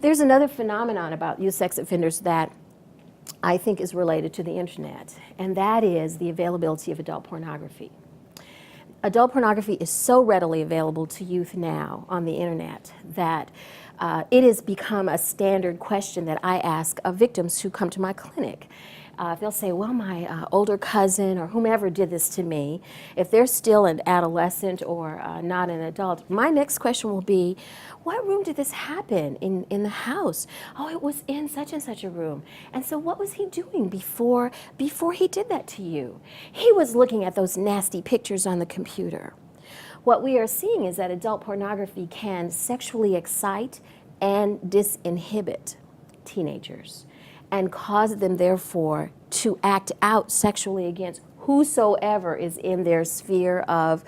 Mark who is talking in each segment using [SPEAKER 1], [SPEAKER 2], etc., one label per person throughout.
[SPEAKER 1] There's another phenomenon about youth sex offenders that I think is related to the internet, and that is the availability of adult pornography. Adult pornography is so readily available to youth now on the internet that it has become a standard question that I ask of victims who come to my clinic. They'll say, well, my older cousin or whomever did this to me. If they're still an adolescent or not an adult, my next question will be, what room did this happen in the house? Oh, it was in such and such a room. And so what was he doing before he did that to you? He was looking at those nasty pictures on the computer. What we are seeing is that adult pornography can sexually excite and disinhibit teenagers and cause them, therefore, to act out sexually against whosoever is in their sphere of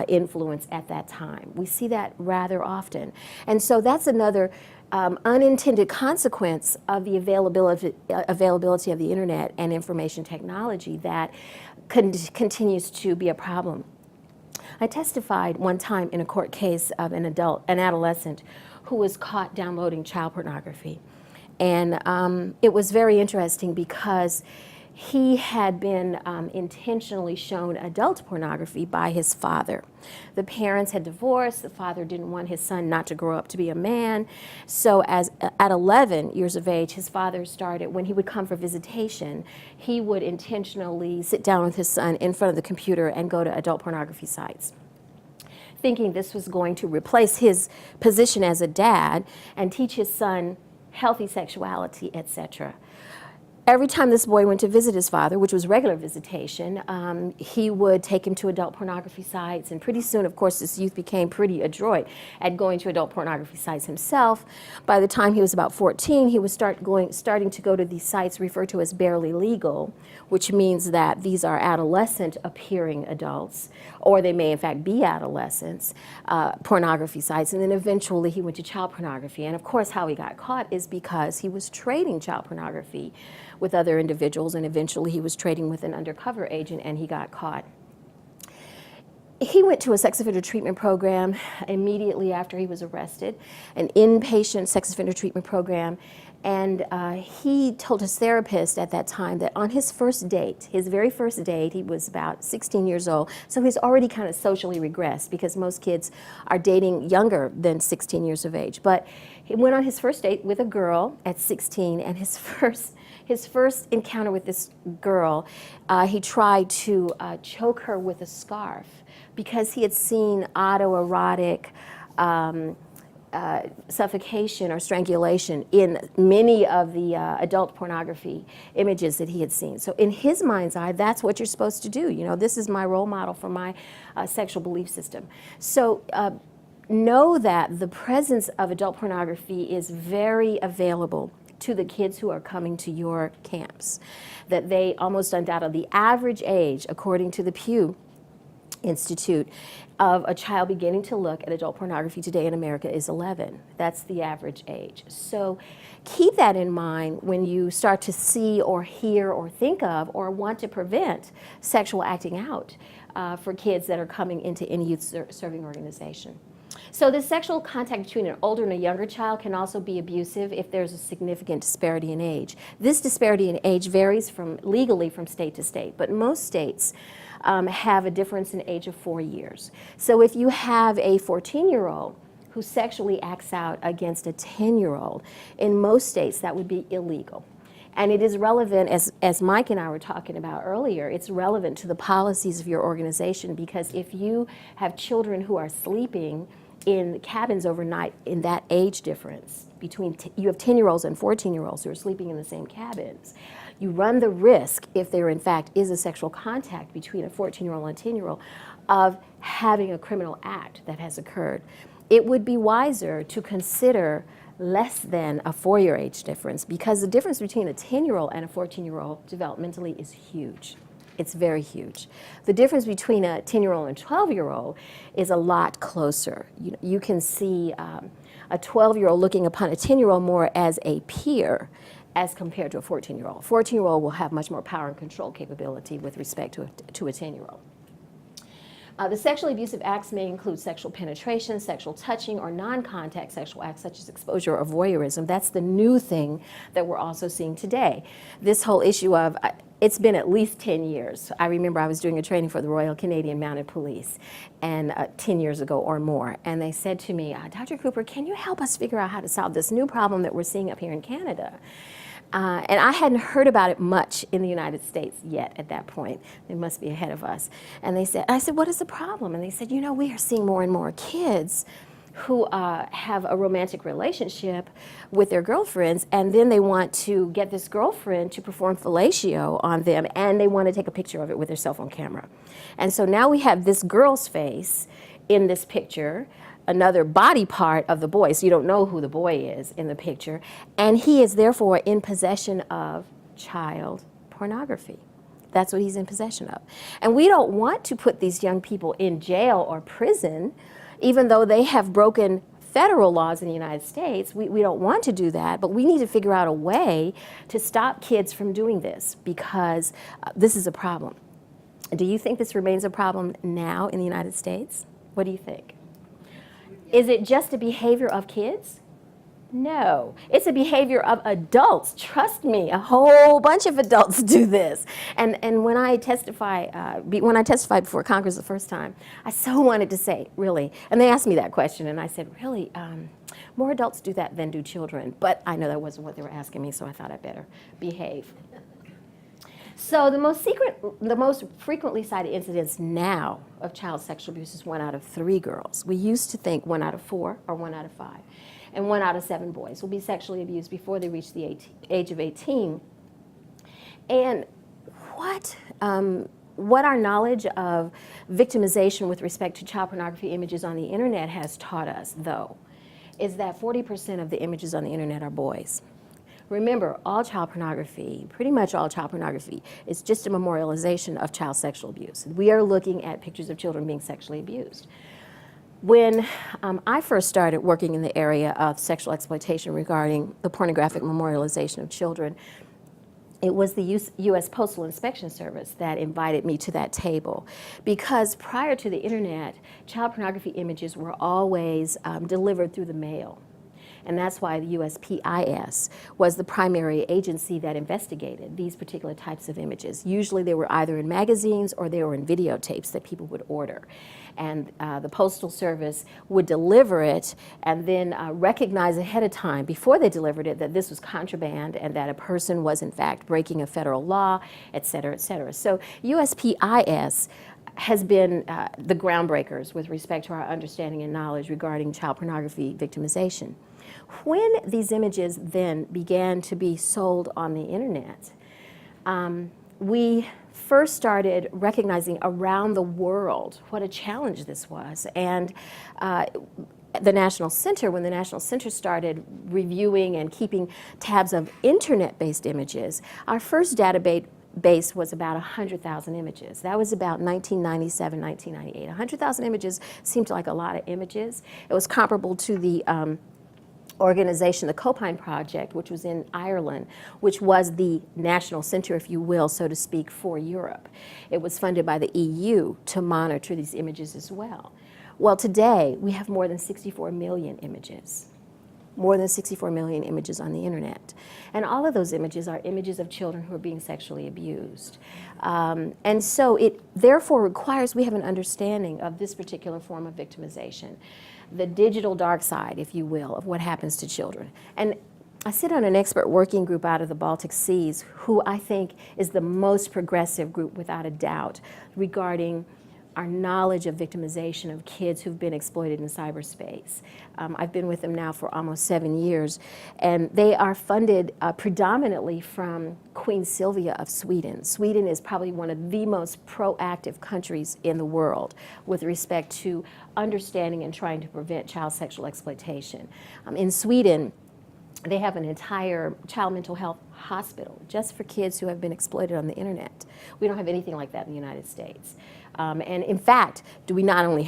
[SPEAKER 1] influence at that time. We see that rather often. And so that's another unintended consequence of the availability of the internet and information technology that continues to be a problem. I testified one time in a court case of an adolescent who was caught downloading child pornography. And it was very interesting because he had been intentionally shown adult pornography by his father. The parents had divorced. The father didn't want his son not to grow up to be a man. So at 11 years of age, his father started, when he would come for visitation, he would intentionally sit down with his son in front of the computer and go to adult pornography sites, thinking this was going to replace his position as a dad and teach his son healthy sexuality, etc. Every time this boy went to visit his father, which was regular visitation, he would take him to adult pornography sites, and pretty soon, of course, this youth became pretty adroit at going to adult pornography sites himself. By the time he was about 14, he was starting to go to these sites referred to as barely legal, which means that these are adolescent-appearing adults, or they may in fact be adolescents, pornography sites, and then eventually he went to child pornography. And of course, how he got caught is because he was trading child pornography with other individuals, and eventually he was trading with an undercover agent and he got caught. He went to a sex offender treatment program immediately after he was arrested, an inpatient sex offender treatment program, and he told his therapist at that time that on his first date, his very first date, he was about 16 years old, so he's already kind of socially regressed because most kids are dating younger than 16 years of age. But he went on his first date with a girl at 16, and his first encounter with this girl, he tried to choke her with a scarf because he had seen autoerotic suffocation or strangulation in many of the adult pornography images that he had seen. So in his mind's eye, that's what you're supposed to do. You know, this is my role model for my sexual belief system. So know that the presence of adult pornography is very available to the kids who are coming to your camps. That they almost undoubtedly, the average age, according to the Pew Institute, of a child beginning to look at adult pornography today in America is 11. That's the average age. So keep that in mind when you start to see or hear or think of or want to prevent sexual acting out for kids that are coming into any youth serving organization. So the sexual contact between an older and a younger child can also be abusive if there's a significant disparity in age. This disparity in age varies legally from state to state, but most states have a difference in age of 4 years. So if you have a 14-year-old who sexually acts out against a 10-year-old, in most states that would be illegal. And it is relevant, as Mike and I were talking about earlier, it's relevant to the policies of your organization, because if you have children who are sleeping in cabins overnight in that age difference, you have 10-year-olds and 14-year-olds who are sleeping in the same cabins, you run the risk, if there in fact is a sexual contact between a 14-year-old and a 10-year-old, of having a criminal act that has occurred. It would be wiser to consider less than a 4-year age difference, because the difference between a 10-year-old and a 14-year-old developmentally is huge. It's very huge. The difference between a 10-year-old and a 12-year-old is a lot closer. You can see a 12-year-old looking upon a 10-year-old more as a peer as compared to a 14-year-old. A 14-year-old will have much more power and control capability with respect to a 10-year-old. The sexually abusive acts may include sexual penetration, sexual touching, or non-contact sexual acts such as exposure or voyeurism. That's the new thing that we're also seeing today. This whole issue of, it's been at least 10 years. I remember I was doing a training for the Royal Canadian Mounted Police and 10 years ago or more, and they said to me, Dr. Cooper, can you help us figure out how to solve this new problem that we're seeing up here in Canada? And I hadn't heard about it much in the United States yet at that point. They must be ahead of us. And I said, what is the problem? And they said, you know, we are seeing more and more kids who have a romantic relationship with their girlfriends, and then they want to get this girlfriend to perform fellatio on them, and they want to take a picture of it with their cell phone camera. And so now we have this girl's face in this picture, another body part of the boy, so you don't know who the boy is in the picture, and he is therefore in possession of child pornography. That's what he's in possession of. And we don't want to put these young people in jail or prison, even though they have broken federal laws in the United States. We don't want to do that, but we need to figure out a way to stop kids from doing this, because this is a problem. Do you think this remains a problem now in the United States? What do you think? Is it just a behavior of kids? No, it's a behavior of adults. Trust me, a whole bunch of adults do this. And when I testified before Congress the first time, I so wanted to say, really, and they asked me that question, and I said, really, more adults do that than do children. But I know that wasn't what they were asking me, so I thought I'd better behave. So the most frequently cited incidents now of child sexual abuse is 1 out of 3 girls. We used to think 1 out of 4 or 1 out of 5. And 1 out of 7 boys will be sexually abused before they reach the age of 18. And what our knowledge of victimization with respect to child pornography images on the internet has taught us, though, is that 40% of the images on the internet are boys. Remember, all child pornography, pretty much all child pornography, is just a memorialization of child sexual abuse. We are looking at pictures of children being sexually abused. When I first started working in the area of sexual exploitation regarding the pornographic memorialization of children, it was the U.S. Postal Inspection Service that invited me to that table, because prior to the internet, child pornography images were always delivered through the mail. And that's why the USPIS was the primary agency that investigated these particular types of images. Usually they were either in magazines or they were in videotapes that people would order. And the Postal Service would deliver it and then recognize ahead of time, before they delivered it, that this was contraband and that a person was in fact breaking a federal law, et cetera, et cetera. So USPIS has been the groundbreakers with respect to our understanding and knowledge regarding child pornography victimization. When these images then began to be sold on the internet, we first started recognizing around the world what a challenge this was. And the National Center, when the National Center started reviewing and keeping tabs of internet-based images, our first database was about 100,000 images. That was about 1997, 1998. 100,000 images seemed like a lot of images. It was comparable to the organization, the Copine Project, which was in Ireland, which was the national center, if you will, so to speak, for Europe. It was funded by the EU to monitor these images as well. Well, today, we have more than 64 million images. More than 64 million images on the internet. And all of those images are images of children who are being sexually abused. And so it therefore requires we have an understanding of this particular form of victimization, the digital dark side, if you will, of what happens to children. And I sit on an expert working group out of the Baltic Seas, who I think is the most progressive group without a doubt regarding our knowledge of victimization of kids who've been exploited in cyberspace. I've been with them now for almost 7 years, and they are funded predominantly from Queen Sylvia of Sweden. Sweden is probably one of the most proactive countries in the world with respect to understanding and trying to prevent child sexual exploitation. In Sweden, they have an entire child mental health hospital just for kids who have been exploited on the internet. We don't have anything like that in the United States. And in fact, we not only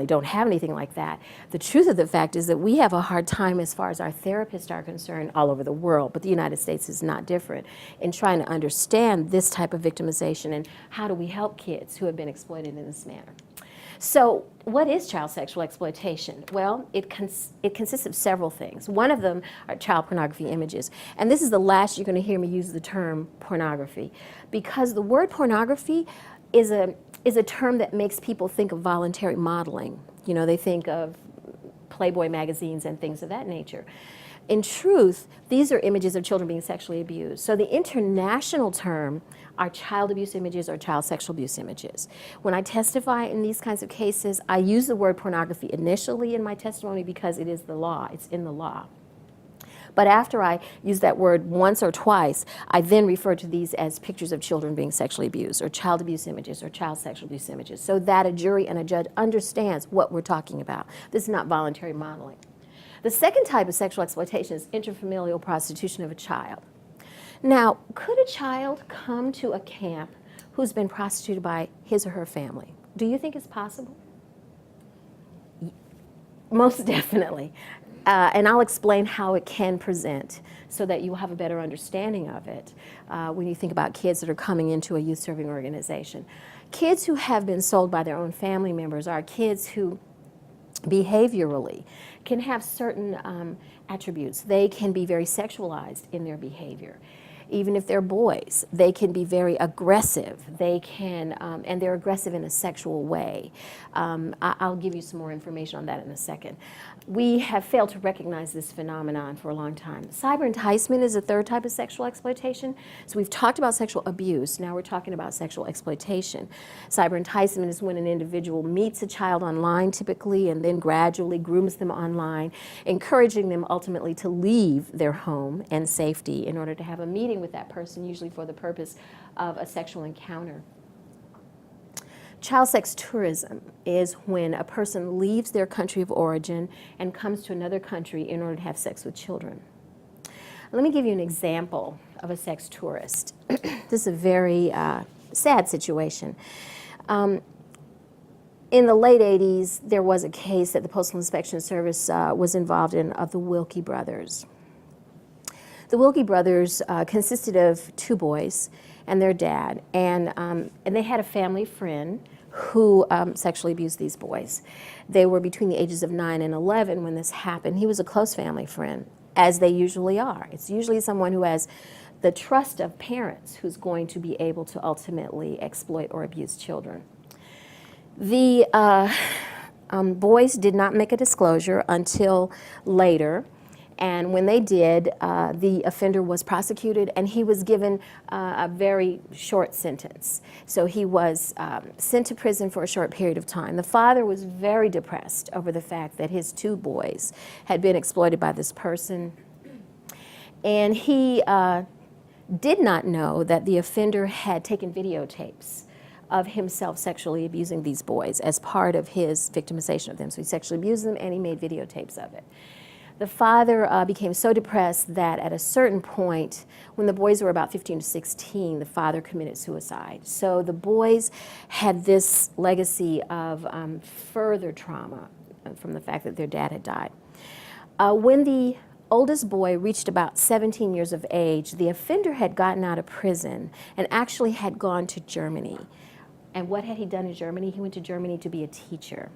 [SPEAKER 1] don't have anything like that, the truth of the fact is that we have a hard time as far as our therapists are concerned all over the world, but the United States is not different in trying to understand this type of victimization and how do we help kids who have been exploited in this manner. So what is child sexual exploitation? Well, it consists of several things. One of them are child pornography images. And this is the last you're going to hear me use the term pornography, because the word pornography is a term that makes people think of voluntary modeling. You know, they think of Playboy magazines and things of that nature. In truth, these are images of children being sexually abused. So the international term are child abuse images or child sexual abuse images. When I testify in these kinds of cases, I use the word pornography initially in my testimony because it is the law, it's in the law. But after I use that word once or twice, I then refer to these as pictures of children being sexually abused, or child abuse images, or child sexual abuse images, so that a jury and a judge understands what we're talking about. This is not voluntary modeling. The second type of sexual exploitation is intrafamilial prostitution of a child. Now, could a child come to a camp who's been prostituted by his or her family? Do you think it's possible? Most definitely. And I'll explain how it can present so that you'll have a better understanding of it when you think about kids that are coming into a youth serving organization. Kids who have been sold by their own family members are kids who behaviorally can have certain attributes. They can be very sexualized in their behavior. Even if they're boys, they can be very aggressive. They can, and they're aggressive in a sexual way. I'll give you some more information on that in a second. We have failed to recognize this phenomenon for a long time. Cyber enticement is a third type of sexual exploitation. So we've talked about sexual abuse, now we're talking about sexual exploitation. Cyber enticement is when an individual meets a child online typically and then gradually grooms them online, encouraging them ultimately to leave their home and safety in order to have a meeting with that person, usually for the purpose of a sexual encounter. Child sex tourism is when a person leaves their country of origin and comes to another country in order to have sex with children. Let me give you an example of a sex tourist. This is a very sad situation. In the late 80s, there was a case that the Postal Inspection Service was involved in of the Wilkie brothers. The Wilkie brothers consisted of two boys and their dad, and they had a family friend who sexually abused these boys. They were between the ages of 9 and 11 when this happened. He was a close family friend, as they usually are. It's usually someone who has the trust of parents who's going to be able to ultimately exploit or abuse children. The boys did not make a disclosure until later. And when they did, the offender was prosecuted and he was given a very short sentence. So he was sent to prison for a short period of time. The father was very depressed over the fact that his two boys had been exploited by this person. And he did not know that the offender had taken videotapes of himself sexually abusing these boys as part of his victimization of them. So he sexually abused them and he made videotapes of it. The father became so depressed that at a certain point, when the boys were about 15 to 16, the father committed suicide. So the boys had this legacy of further trauma from the fact that their dad had died. When the oldest boy reached about 17 years of age, the offender had gotten out of prison and actually had gone to Germany. And what had he done in Germany? He went to Germany to be a teacher.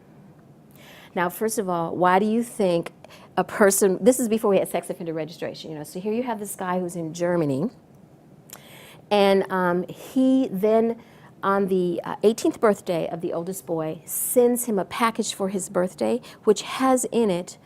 [SPEAKER 1] Now, first of all, why do you think a person, this is before we had sex offender registration, you know, so here you have this guy who's in Germany, and he then, on the 18th birthday of the oldest boy, sends him a package for his birthday, which has in it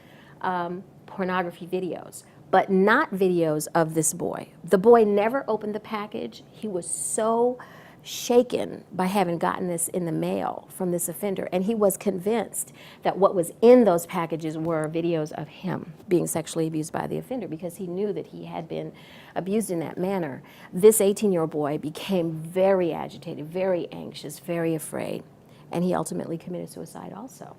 [SPEAKER 1] pornography videos, but not videos of this boy. The boy never opened the package. He was so shaken by having gotten this in the mail from this offender, and he was convinced that what was in those packages were videos of him being sexually abused by the offender, because he knew that he had been abused in that manner. This 18-year-old boy became very agitated, very anxious, very afraid, and he ultimately committed suicide also.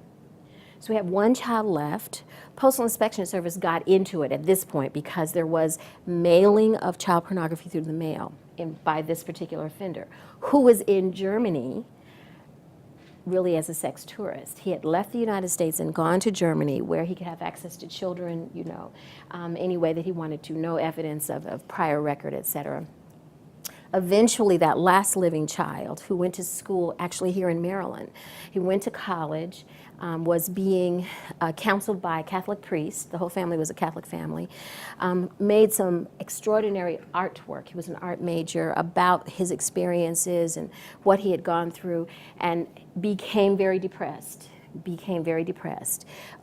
[SPEAKER 1] So we have one child left. Postal Inspection Service got into it at this point because there was mailing of child pornography through the mail by this particular offender, who was in Germany really as a sex tourist. He had left the United States and gone to Germany where he could have access to children, you know, any way that he wanted to, no evidence of prior record, etc. eventually that last living child, who went to school actually here in Maryland, he went to college, was being counseled by a Catholic priest. The whole family was a Catholic family. Made some extraordinary artwork. He was an art major, about his experiences and what he had gone through, and became very depressed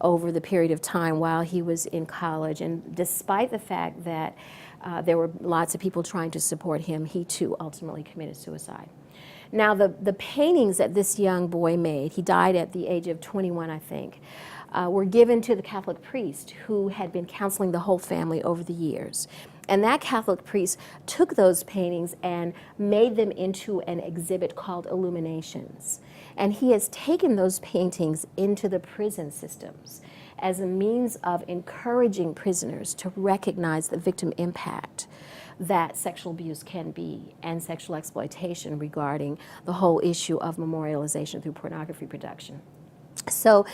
[SPEAKER 1] over the period of time while he was in college. And despite the fact that there were lots of people trying to support him, he too ultimately committed suicide. Now, the paintings that this young boy made, he died at the age of 21, I think, were given to the Catholic priest who had been counseling the whole family over the years. And that Catholic priest took those paintings and made them into an exhibit called Illuminations. And he has taken those paintings into the prison systems as a means of encouraging prisoners to recognize the victim impact that sexual abuse can be, and sexual exploitation regarding the whole issue of memorialization through pornography production. So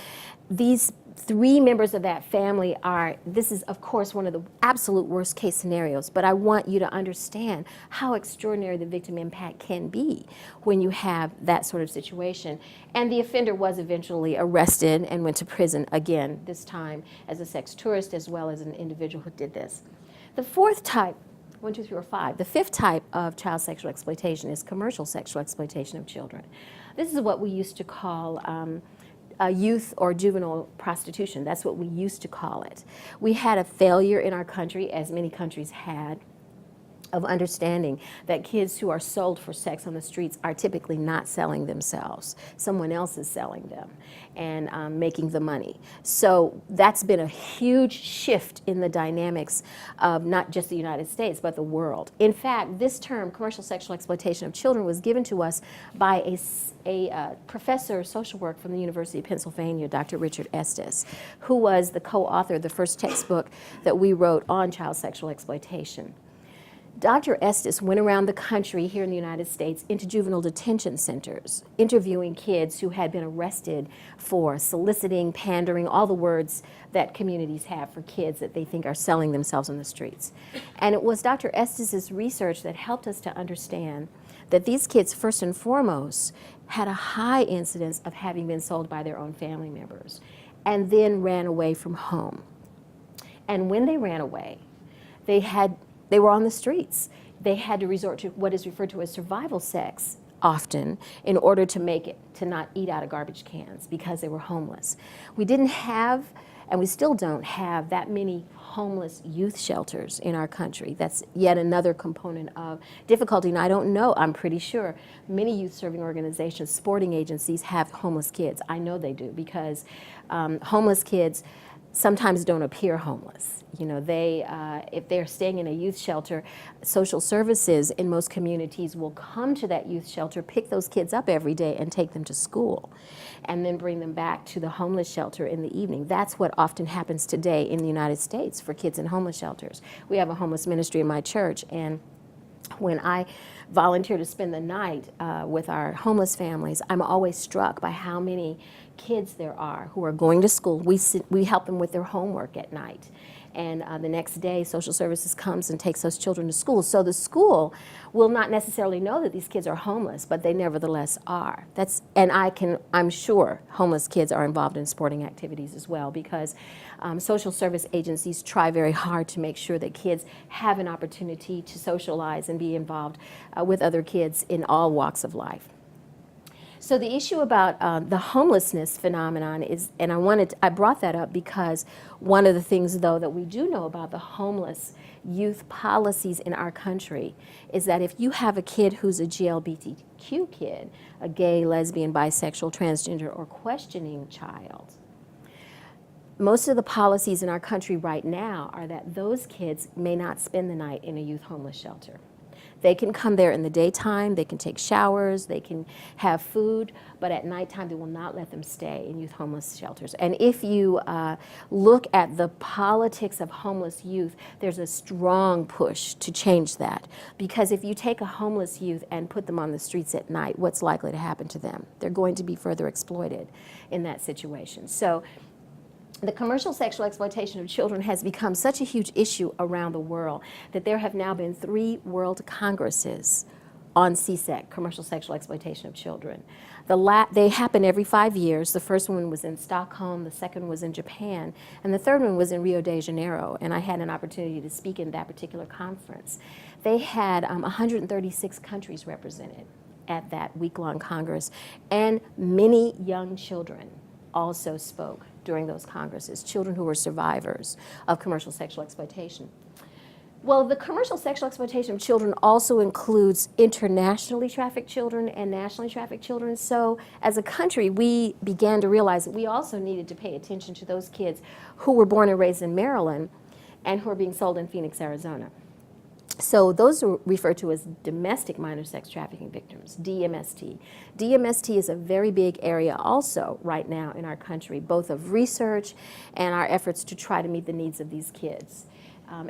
[SPEAKER 1] these three members of that family this is of course one of the absolute worst case scenarios, but I want you to understand how extraordinary the victim impact can be when you have that sort of situation. And the offender was eventually arrested and went to prison again, this time as a sex tourist as well as an individual who did this. The fourth type, 1, 2, 3, or 5. The fifth type of child sexual exploitation is commercial sexual exploitation of children. This is what we used to call youth or juvenile prostitution. That's what we used to call it. We had a failure in our country, as many countries had, of understanding that kids who are sold for sex on the streets are typically not selling themselves. Someone else is selling them and making the money. So that's been a huge shift in the dynamics of not just the United States, but the world. In fact, this term, commercial sexual exploitation of children, was given to us by a professor of social work from the University of Pennsylvania, Dr. Richard Estes, who was the co-author of the first textbook that we wrote on child sexual exploitation. Dr. Estes went around the country here in the United States into juvenile detention centers, interviewing kids who had been arrested for soliciting, pandering, all the words that communities have for kids that they think are selling themselves on the streets. And it was Dr. Estes' research that helped us to understand that these kids, first and foremost, had a high incidence of having been sold by their own family members and then ran away from home. And when they ran away, they were on the streets. They had to resort to what is referred to as survival sex often in order to make it, to not eat out of garbage cans because they were homeless. We didn't have, and we still don't have, that many homeless youth shelters in our country. That's yet another component of difficulty. And I don't know, I'm pretty sure many youth serving organizations, sporting agencies have homeless kids. I know they do because homeless kids sometimes don't appear homeless. You know, if they're staying in a youth shelter, social services in most communities will come to that youth shelter, pick those kids up every day and take them to school, and then bring them back to the homeless shelter in the evening. That's what often happens today in the United States for kids in homeless shelters. We have a homeless ministry in my church, and when I volunteer to spend the night with our homeless families, I'm always struck by how many kids there are who are going to school. We help them with their homework at night. And the next day, social services comes and takes those children to school. So the school will not necessarily know that these kids are homeless, but they nevertheless are. And I'm sure homeless kids are involved in sporting activities as well, because social service agencies try very hard to make sure that kids have an opportunity to socialize and be involved with other kids in all walks of life. So the issue about the homelessness phenomenon is, and I brought that up because one of the things, though, that we do know about the homeless youth policies in our country is that if you have a kid who's a GLBTQ kid, a gay, lesbian, bisexual, transgender, or questioning child, most of the policies in our country right now are that those kids may not spend the night in a youth homeless shelter. They can come there in the daytime, they can take showers, they can have food, but at nighttime they will not let them stay in youth homeless shelters. And if you look at the politics of homeless youth, there's a strong push to change that. Because if you take a homeless youth and put them on the streets at night, what's likely to happen to them? They're going to be further exploited in that situation. So the commercial sexual exploitation of children has become such a huge issue around the world that there have now been 3 world congresses on CSEC, commercial sexual exploitation of children. They happen every 5 years. The first one was in Stockholm, the second was in Japan, and the third one was in Rio de Janeiro, and I had an opportunity to speak in that particular conference. They had 136 countries represented at that week-long Congress, and many young children also spoke during those congresses, children who were survivors of commercial sexual exploitation. Well, the commercial sexual exploitation of children also includes internationally trafficked children and nationally trafficked children. So as a country, we began to realize that we also needed to pay attention to those kids who were born and raised in Maryland and who are being sold in Phoenix, Arizona. So those are referred to as domestic minor sex trafficking victims, DMST. DMST is a very big area also right now in our country, both of research and our efforts to try to meet the needs of these kids.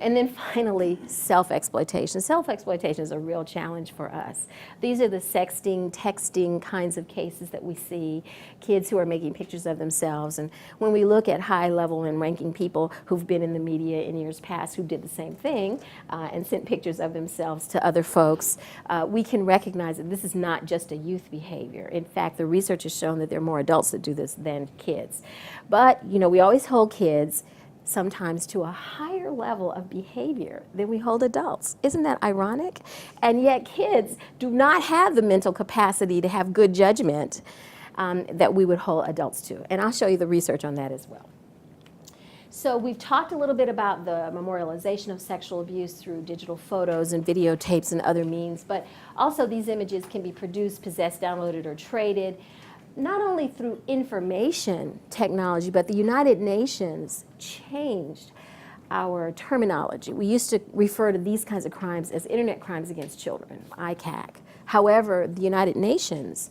[SPEAKER 1] And then finally, self-exploitation. Self-exploitation is a real challenge for us. These are the sexting, texting kinds of cases that we see, kids who are making pictures of themselves. And when we look at high-level and ranking people who've been in the media in years past who did the same thing and sent pictures of themselves to other folks, we can recognize that this is not just a youth behavior. In fact, the research has shown that there are more adults that do this than kids. But, you know, we always hold kids sometimes to a higher level of behavior than we hold adults. Isn't that ironic? And yet kids do not have the mental capacity to have good judgment that we would hold adults to. And I'll show you the research on that as well. So we've talked a little bit about the memorialization of sexual abuse through digital photos and videotapes and other means, but also these images can be produced, possessed, downloaded, or traded, not only through information technology, but the United Nations changed our terminology. We used to refer to these kinds of crimes as Internet Crimes Against Children, ICAC. However, the United Nations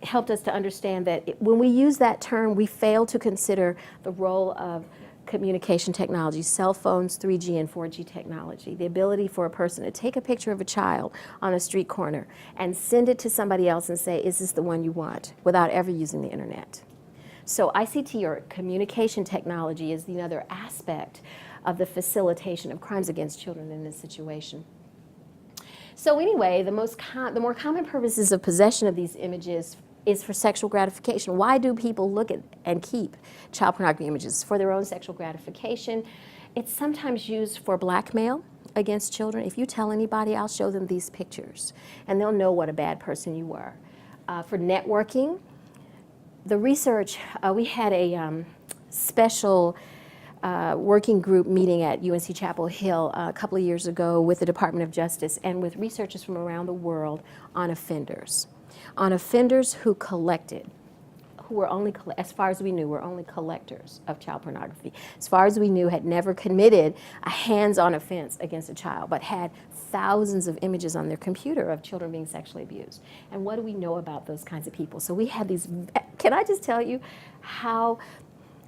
[SPEAKER 1] helped us to understand that when we use that term, we fail to consider the role of communication technology, cell phones, 3G and 4G technology, the ability for a person to take a picture of a child on a street corner and send it to somebody else and say, is this the one you want, without ever using the internet. So ICT, or communication technology, is the other aspect of the facilitation of crimes against children in this situation. So anyway, the more common purposes of possession of these images is for sexual gratification. Why do people look at and keep child pornography images? For their own sexual gratification. It's sometimes used for blackmail against children. If you tell anybody, I'll show them these pictures, and they'll know what a bad person you were. For networking, the research, we had a special working group meeting at UNC Chapel Hill a couple of years ago with the Department of Justice and with researchers from around the world on offenders who collected, who were only, as far as we knew, were only collectors of child pornography. As far as we knew, had never committed a hands-on offense against a child, but had thousands of images on their computer of children being sexually abused. And what do we know about those kinds of people? So we had these, can I just tell you how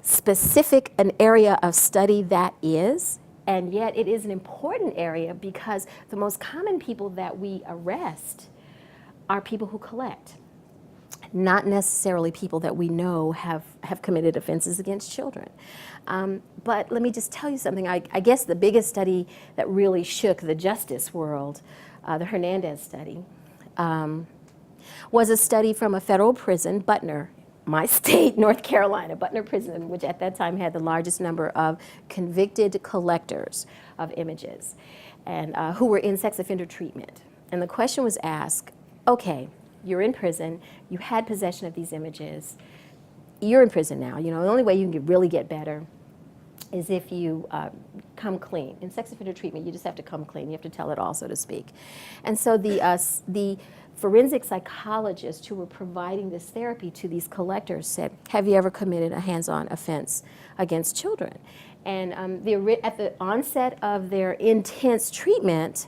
[SPEAKER 1] specific an area of study that is? And yet it is an important area because the most common people that we arrest are people who collect, not necessarily people that we know have committed offenses against children. But let me just tell you something. I guess the biggest study that really shook the justice world, the Hernandez study, was a study from a federal prison, Butner, my state, North Carolina, Butner Prison, which at that time had the largest number of convicted collectors of images, and who were in sex offender treatment. And the question was asked, okay, you're in prison, you had possession of these images, you're in prison now. You know, the only way you can really get better is if you come clean. In sex offender treatment, you just have to come clean. You have to tell it all, so to speak. And so the forensic psychologists who were providing this therapy to these collectors said, have you ever committed a hands-on offense against children? And at the onset of their intense treatment,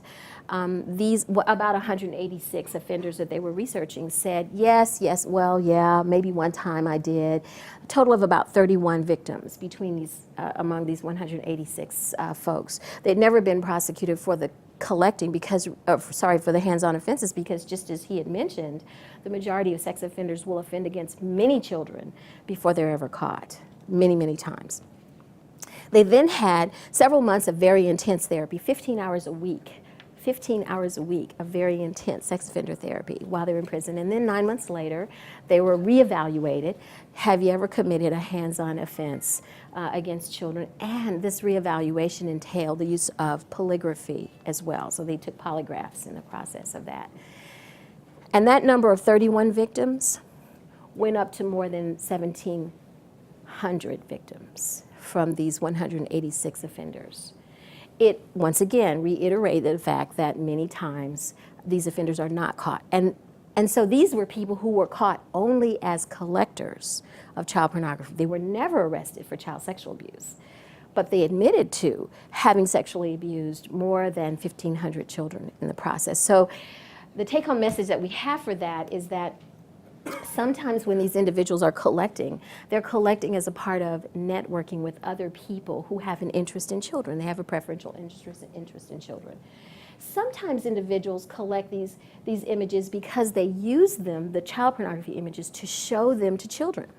[SPEAKER 1] about 186 offenders that they were researching said, yes, well, yeah, maybe one time I did. A total of about 31 victims between these, among these 186 folks. They'd never been prosecuted for the collecting because, for the hands-on offenses, because just as he had mentioned, the majority of sex offenders will offend against many children before they're ever caught, many, many times. They then had several months of very intense therapy, 15 hours a week, 15 hours a week of very intense sex offender therapy while they were in prison. And then 9 months later, they were reevaluated. Have you ever committed a hands-on offense against children? And this reevaluation entailed the use of polygraphy as well. So they took polygraphs in the process of that. And that number of 31 victims went up to more than 1,700 victims from these 186 offenders. It, once again, reiterated the fact that many times these offenders are not caught. And so these were people who were caught only as collectors of child pornography. They were never arrested for child sexual abuse, but they admitted to having sexually abused more than 1,500 children in the process. So the take-home message that we have for that is that sometimes when these individuals are collecting, they're collecting as a part of networking with other people who have an interest in children. They have a preferential interest in children. Sometimes individuals collect these images because they use them, the child pornography images, to show them to children.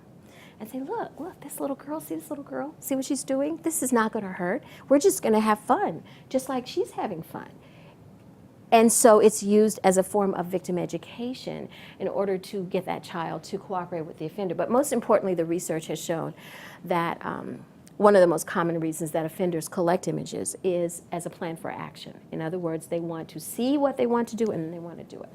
[SPEAKER 1] And say, look, this little girl, see this little girl? See what she's doing? This is not going to hurt. We're just going to have fun, just like she's having fun. And so it's used as a form of victim education in order to get that child to cooperate with the offender. But most importantly, the research has shown that one of the most common reasons that offenders collect images is as a plan for action. In other words, they want to see what they want to do and then they want to do it.